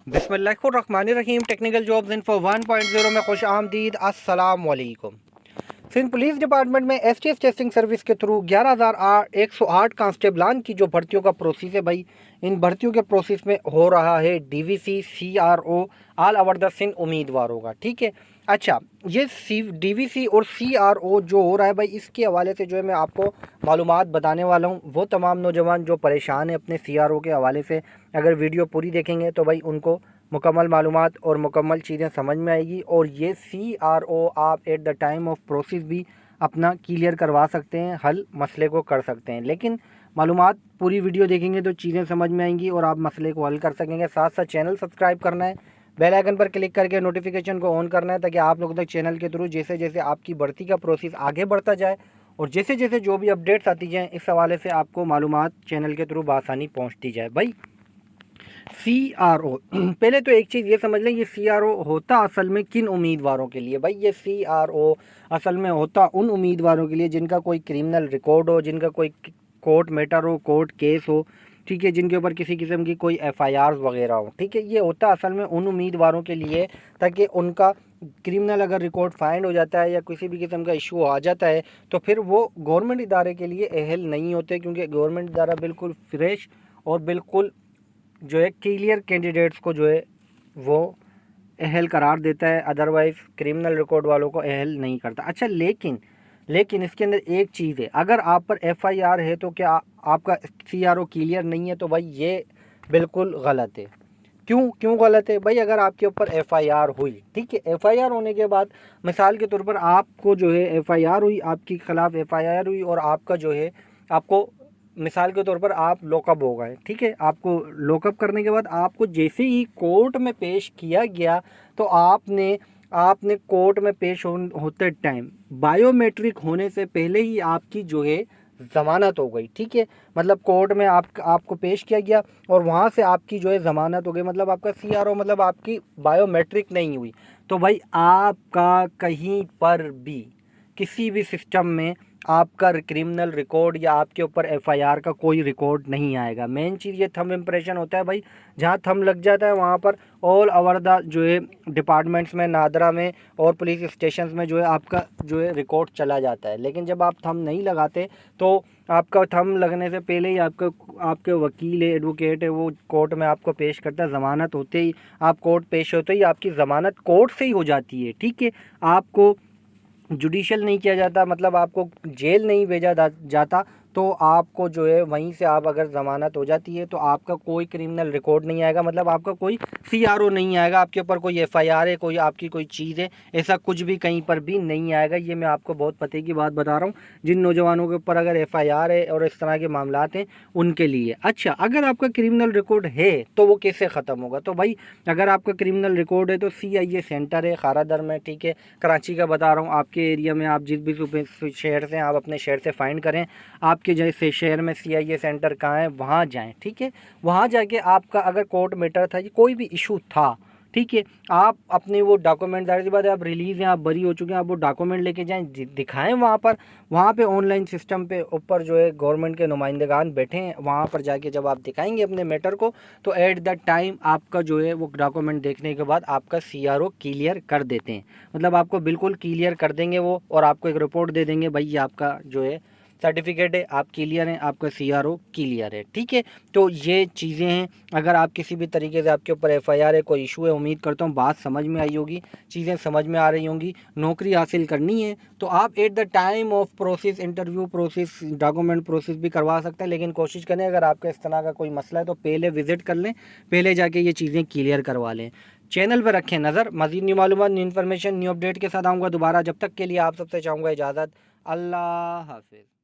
बिस्मिल्लाहिर्रहमानिर्रहीम। Technical jobs info 1.0 में खुश आमदीद। अस्सलाम वालेकुम। सिंध पुलिस डिपार्टमेंट में एसटीएस टेस्टिंग सर्विस के थ्रू 11,108 कांस्टेबलान की जो भर्तियों का प्रोसेस है भाई, इन भर्तियों के प्रोसेस में हो रहा है DVC CRO all over the Sindh उम्मीदवारों का। ठीक है, अच्छा, ये डीवीसी और सीआरओ जो हो रहा है भाई, इसके हवाले से जो है मैं आपको मालूमात बताने वाला हूँ। वो तमाम नौजवान जो परेशान हैं अपने सीआरओ के हवाले से, अगर वीडियो पूरी देखेंगे तो भाई उनको मुकम्मल मालूमात और मुकम्मल चीज़ें समझ में आएगी। और ये सीआरओ आप at the time of process भी अपना क्लियर करवा सकते हैं, हल मसले को कर सकते हैं। लेकिन मालूमात पूरी वीडियो देखेंगे तो चीज़ें समझ में आएंगी और आप मसले को हल कर सकेंगे। साथ साथ चैनल सब्सक्राइब करना है, बेल आइकन पर क्लिक करके नोटिफिकेशन को ऑन करना है, ताकि आप लोगों तक चैनल के थ्रू जैसे जैसे आपकी भर्ती का प्रोसेस आगे बढ़ता जाए और जैसे जैसे जो भी अपडेट्स आती जाएँ, इस हवाले से आपको मालूमात चैनल के थ्रू बआसानी पहुँचती जाए। भाई सीआरओ पहले तो एक चीज़ ये समझ लें, ये सीआरओ होता असल में किन उम्मीदवारों के लिए? भाई ये सीआरओ असल में होता उन उम्मीदवारों के लिए जिनका कोई क्रिमिनल रिकॉर्ड हो, जिनका कोई कोर्ट मैटर हो, कोर्ट केस हो, ठीक है, जिनके ऊपर किसी किस्म की कोई एफआईआर वगैरह हो। ठीक है, ये होता असल में उन उम्मीदवारों के लिए, ताकि उनका क्रिमिनल अगर रिकॉर्ड फाइंड हो जाता है या किसी भी किस्म का इशू आ जाता है तो फिर वो गवर्नमेंट इदारे के लिए अहल नहीं होते, क्योंकि गवर्नमेंट इदारा बिल्कुल फ्रेश और बिल्कुल जो है क्लियर कैंडिडेट्स को जो है वो अहल करार देता है, अदरवाइज़ क्रिमिनल रिकॉर्ड वालों को अहल नहीं करता। अच्छा, लेकिन इसके अंदर एक चीज़ है, अगर आप पर एफआईआर है तो क्या आपका सीआरओ क्लियर नहीं है? तो भाई ये बिल्कुल गलत है। क्यों गलत है भाई? अगर आपके ऊपर एफआईआर हुई, ठीक है, एफआईआर होने के बाद मिसाल के तौर पर आपको जो है एफआईआर हुई, आपके खिलाफ एफआईआर हुई और आपका जो है आपको मिसाल के तौर पर आप लॉकअप हो गए, ठीक है, आपको लॉकअप करने के बाद आपको जैसे ही कोर्ट में पेश किया गया तो आपने कोर्ट में पेश होते टाइम बायोमेट्रिक होने से पहले ही आपकी जो है ज़मानत हो गई। ठीक है, मतलब कोर्ट में आपको पेश किया गया और वहाँ से आपकी जो है ज़मानत हो गई, मतलब आपका सीआरओ, मतलब आपकी बायोमेट्रिक नहीं हुई। तो भाई आपका कहीं पर भी किसी भी सिस्टम में आपका क्रिमिनल रिकॉर्ड या आपके ऊपर एफआईआर का कोई रिकॉर्ड नहीं आएगा। मेन चीज़ ये थंब इम्प्रेशन होता है भाई, जहाँ थंब लग जाता है वहाँ पर ऑल ओवर द जो है डिपार्टमेंट्स में, नादरा में और पुलिस स्टेशंस में जो है आपका जो है रिकॉर्ड चला जाता है। लेकिन जब आप थंब नहीं लगाते तो आपका थंब लगने से पहले ही आपके वकील है, एडवोकेट है, वो कोर्ट में आपको पेश करता है। ज़मानत होते ही आप कोर्ट पेश होते ही आपकी ज़मानत कोर्ट से ही हो जाती है। ठीक है, आपको जुडिशल नहीं किया जाता, मतलब आपको जेल नहीं भेजा जाता, तो आपको जो है वहीं से आप अगर ज़मानत हो जाती है तो आपका कोई क्रिमिनल रिकॉर्ड नहीं आएगा, मतलब आपका कोई सीआरओ नहीं आएगा, आपके ऊपर कोई एफआईआर है, कोई आपकी कोई चीज़ है, ऐसा कुछ भी कहीं पर भी नहीं आएगा। ये मैं आपको बहुत पते की बात बता रहा हूँ, जिन नौजवानों के ऊपर अगर एफआईआर है और इस तरह के मामलात हैं उनके लिए। अच्छा, अगर आपका क्रिमिनल रिकॉर्ड है तो वो कैसे ख़त्म होगा? तो भाई अगर आपका क्रिमिनल रिकॉर्ड है तो CIA सेंटर है खारादर में, ठीक है, कराची का बता रहा हूँ, आपके एरिया में आप जिस भी शहर से, आप अपने शहर से फाइंड करें, आपके जैसे शहर में CIA सेंटर कहाँ है वहाँ जाएं। ठीक है, वहाँ जाके आपका अगर कोर्ट मैटर था, कोई भी इशू था, ठीक है, आप अपने वो डॉक्यूमेंट, जाहिर सी बात है आप रिलीज़ हैं, आप बरी हो चुके हैं, आप वो डॉक्यूमेंट लेके जाएं, दिखाएं वहाँ पे ऑनलाइन सिस्टम पे ऊपर जो है गवर्नमेंट के नुमाइंदगान बैठे हैं, वहाँ पर जाके जब आप दिखाएंगे अपने मैटर को तो एट द टाइम आपका जो है वो डॉक्यूमेंट देखने के बाद आपका सीआरओ क्लियर कर देते हैं, मतलब आपको बिल्कुल क्लियर कर देंगे वो, और आपको एक रिपोर्ट दे देंगे, भाई ये आपका जो है सर्टिफिकेट है, आप क्लियर हैं, आपका सीआरओ क्लियर है। ठीक है, तो ये चीज़ें हैं। अगर आप किसी भी तरीके से आपके ऊपर एफआईआर है, कोई इशू है, उम्मीद करता हूँ बात समझ में आई होगी, चीज़ें समझ में आ रही होंगी। नौकरी हासिल करनी है तो आप at the time of process, interview process, document process भी करवा सकते हैं, लेकिन कोशिश करें अगर आपका इस तरह का कोई मसला है तो पहले विजिट कर लें, पहले जाके ये चीज़ें क्लियर करवा लें। चैनल पर रखें नज़र, मज़ीद न्यू मालूमात, न्यू इन्फॉर्मेशन, न्यू अपडेट के साथ आऊँगा दोबारा। जब तक के लिए आप सबसे चाहूँगा इजाज़त। अल्लाह हाफिज़।